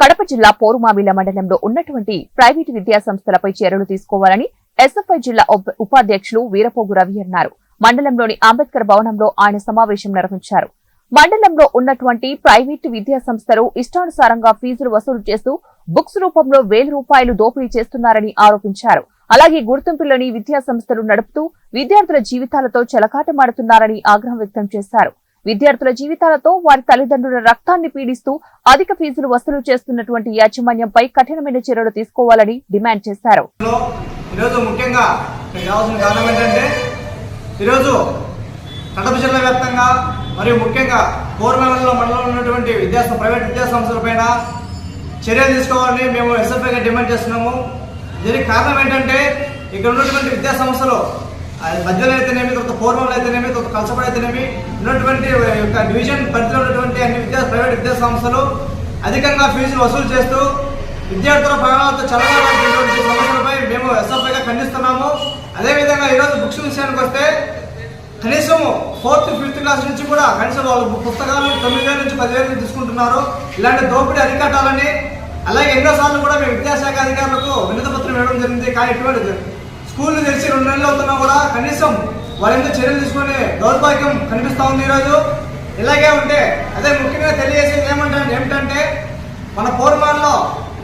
కడప జిల్లా పోరుమామిళ్ల మండలంలో ఉన్నటువంటి ప్రైవేటు విద్యా సంస్థలపై చర్యలు తీసుకోవాలని ఎస్ఎఫ్ఐ జిల్లా ఉపాధ్యక్షులు వీరపోగు రవి అన్నారు. మండలంలోని అంబేద్కర్ భవనంలో ఆయన సమావేశం నిర్వహించారు. మండలంలో ఉన్నటువంటి ప్రైవేటు విద్యా సంస్థలు ఇష్టానుసారంగా ఫీజులు వసూలు చేస్తూ బుక్స్ రూపంలో ₹1000 దోపిడీ చేస్తున్నారని ఆరోపించారు. అలాగే గుర్తింపులోని విద్యా సంస్థలు నడుపుతూ విద్యార్థుల జీవితాలతో చెలకాటమాడుతున్నారని ఆగ్రహం వ్యక్తం చేశారు. విద్యార్థుల జీవితాలతో వారి తల్లిదండ్రుల రక్తాన్ని పీడిస్తూ అధిక ఫీజులు వసూలు చేస్తున్నటువంటి యాజమాన్యంపై కఠినమైన చర్యలు తీసుకోవాలని డిమాండ్ చేశారు. కడప జిల్లా వ్యాప్తంగా మరియు ముఖ్యంగా పోరుమామిళ్ల మండలంలో ఉన్నటువంటి ప్రైవేట్ విద్యా సంస్థలపైన చర్యలు తీసుకోవాలని మేము ఎస్ఎఫ్ఐగా డిమాండ్ చేస్తున్నాము. దీనికి కారణం ఏంటంటే ఇక్కడ ఉన్నటువంటి విద్యా సంస్థలు మధ్యలో అయితేనేమి, పోరుమామిళ్ల అయితేనేమి, కలసపడ అయితేనేమి ఉన్నటువంటి డివిజన్ పరిధిలో ఉన్నటువంటి అన్ని ప్రైవేట్ విద్యా సంస్థలు అధికంగా ఫీజులు వసూలు చేస్తూ విద్యార్థుల ప్రాణాలతో చెలగాటమాడుతున్నటువంటి సమస్యలపై మేము ఎస్ఎఫ్ఐగా ఖండిస్తున్నాము. అదేవిధంగా ఈరోజు బుక్స్ విషయానికి వస్తే కనీసం 4th, 5th క్లాస్ నుంచి కూడా కనీసం వాళ్ళు పుస్తకాలు 9,000 నుంచి 10,000 తీసుకుంటున్నారు. ఇలాంటి దోపిడీ అరికట్టాలని, అలాగే ఎన్నోసార్లు కూడా మేము విద్యాశాఖ అధికారులకు వినతిపత్రం ఇవ్వడం జరిగింది. కానీ ఎటువంటి స్కూళ్ళు తెరిచి 2 నెలలు అవుతున్నా కూడా కనీసం వాళ్ళ మీద చర్యలు తీసుకునే దౌర్భాగ్యం కనిపిస్తూ ఉంది ఈరోజు. ఇలాగే ఉంటే అదే ముఖ్యంగా తెలియజేసేది ఏమిటంటే మన పోరుమాల్లో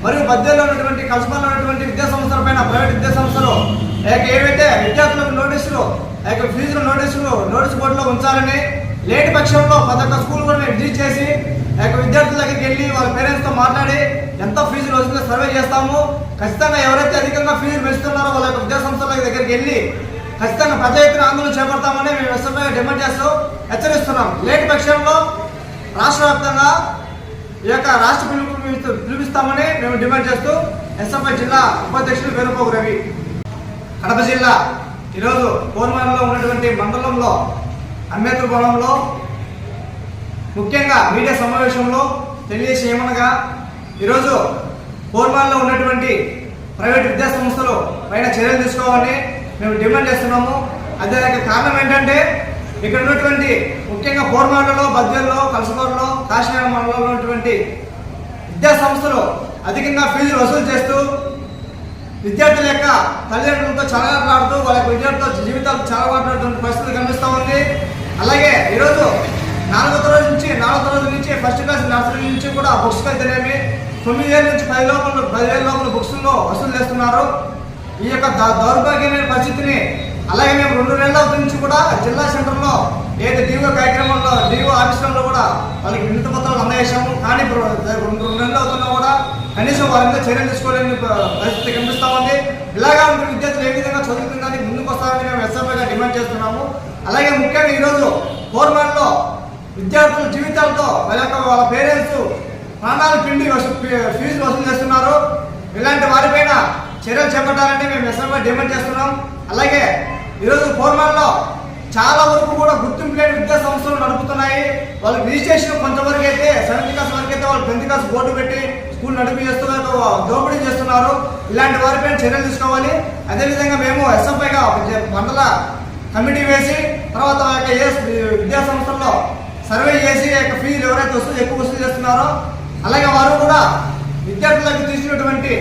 మరియు మధ్యలో ఉన్నటువంటి కలసపాల్లో ఉన్నటువంటి విద్యా సంస్థలపైన ప్రైవేట్ విద్యా సంస్థలు ఏవైతే విద్యార్థులకు ఫీజులు నోటీసు బోర్డులో ఉంచాలని, లేని పక్షంలో ప్రతి ఒక్క స్కూల్ కూడా విజిట్ చేసి విద్యార్థుల దగ్గరికి వెళ్ళి వాళ్ళ పేరెంట్స్తో మాట్లాడి ఎంత ఫీజులు వస్తుందో సర్వే చేస్తాము. ఖచ్చితంగా ఎవరైతే అధికంగా ఫీజులు పెంచుతున్నారో వాళ్ళ విద్యా సంస్థల దగ్గరికి వెళ్ళి ఖచ్చితంగా పెద్ద ఎత్తున ఆందోళన చేపడతామని మేము ఎస్ఎఫ్ఐ డిమాండ్ చేస్తూ హెచ్చరిస్తున్నాం. లేని పక్షంలో రాష్ట్ర వ్యాప్తంగా ఈ యొక్క రాష్ట్ర పిలుపిస్తామని మేము డిమాండ్ చేస్తూ ఎస్ఎఫ్ఐ జిల్లా ఉపాధ్యక్షులు వీరపోగు రవి. కడప జిల్లా ఈరోజు పోరుమామిళ్లలో ఉన్నటువంటి మండలంలో అంబేద్కర్ భవనంలో ముఖ్యంగా మీడియా సమావేశంలో తెలియజేసి ఏమనగా ఈరోజు పోరుమామిళ్లలో ఉన్నటువంటి ప్రైవేట్ విద్యా సంస్థలు పైన చర్యలు తీసుకోవాలని మేము డిమాండ్ చేస్తున్నాము. అదే కారణం ఏంటంటే ఇక్కడ ఉన్నటువంటి ముఖ్యంగా పోరుమామిళ్లలో, బద్వేల్లో, కలసపాడులో, కాశీనగర్ మండలంలో ఉన్నటువంటి విద్యా సంస్థలు అధికంగా ఫీజులు వసూలు చేస్తూ విద్యార్థుల యొక్క తల్లిదండ్రులతో చెలగాటమాడుతూ వాళ్ళ విద్యార్థుల జీవితాలు చెలగాటమాడుతున్న పరిస్థితి కనిపిస్తూ ఉంది. అలాగే ఈరోజు 4వ తరగతి నుంచి 1st క్లాస్ నర్సరీ నుంచి కూడా బుక్స్ అయితేనేమి 9,000 నుంచి 10,000 లోపల బుక్స్లో వసూలు చేస్తున్నారు. ఈ యొక్క దౌర్భాగ్యమైన పరిస్థితిని అలాగే మేము 2 నెలల నుంచి కూడా జిల్లా సెంటర్లో ఏదైతే డిఓ కార్యక్రమంలో డిఓ ఆఫీసులో కూడా వాళ్ళకి వినతి పత్రాలు అందజేశాము. కానీ 2 నెలలు అవుతున్నా కూడా కనీసం వాళ్ళ మీద చర్యలు తీసుకోలేని పరిస్థితి కనిపిస్తూ ఉంది. ఇలాగా ఉంటే విద్యార్థులు ఏ విధంగా చదువుతుందని ముందుకు వస్తారని మేము ఎస్ఎఫ్ఐగా డిమాండ్ చేస్తున్నాము. అలాగే ముఖ్యంగా ఈరోజు పోరుమామిళ్లలో విద్యార్థుల జీవితాలతో వాళ్ళ పేరెంట్స్ ప్రాణాలు పిండి ఫీజులు వసూలు చేస్తున్నారు. ఇలాంటి వారిపైన చర్యలు చేపట్టాలని మేము ఎస్ఎఫ్ఐ డిమాండ్ చేస్తున్నాం. అలాగే ఈరోజు పోరుమామిళ్లలో చాలా వరకు కూడా గుర్తింపు లేని విద్యా సంస్థలు నడుపుతున్నాయి. వాళ్ళకి రిజిస్ట్రేషన్ కొంతవరకు అయితే 7th క్లాస్ వరకు అయితే వాళ్ళు 10th క్లాస్ బోర్డు పెట్టి స్కూల్ నడిపి చేస్తున్నారు, దోపిడీ చేస్తున్నారు. ఇలాంటి వారిపైన చర్యలు తీసుకోవాలి. అదేవిధంగా మేము ఎస్ఎఫ్ఐగా మండల కమిటీ వేసి తర్వాత విద్యా సంస్థల్లో సర్వే చేసి ఫీజులు ఎవరైతే ఎక్కువ వసూలు చేస్తున్నారో అలాగే వారు కూడా విద్యార్థులకు తీసుకున్నటువంటి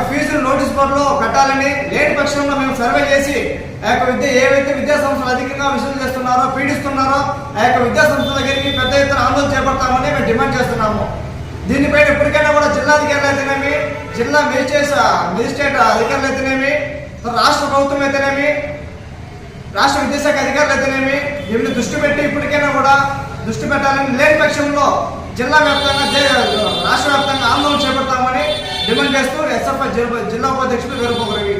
ఫీజులు నోటీస్ బోర్డులో కట్టాలని, లేని పక్షంలో మేము సర్వే చేసి ఏవైతే విద్యా సంస్థలు అధికంగా వసూలు చేస్తున్నారో, పీడిస్తున్నారో విద్యా సంస్థల దగ్గరికి పెద్ద ఎత్తున ఆందోళన చేపడతామని మేము డిమాండ్ చేస్తున్నాము. దీనిపైన ఇప్పటికైనా కూడా జిల్లా అధికారులు అయితేనేమి, జిల్లా మేజిస్ట్రేట్ అధికారులు అయితేనేమి, రాష్ట్ర ప్రభుత్వం అయితేనేమి, రాష్ట్ర విద్యాశాఖ అధికారులు అయితేనేమి దీన్ని దృష్టి పెట్టి ఇప్పటికైనా కూడా దృష్టి పెట్టాలని, లేని పక్షంలో జిల్లా వ్యాప్తంగా రాష్ట్ర వ్యాప్తంగా ఆందోళన చేపడతామని డిమాండ్ చేస్తూ ఎస్ఎఫ్ఐ జిల్లా ఉపాధ్యక్షులు వీరపోగు రవి.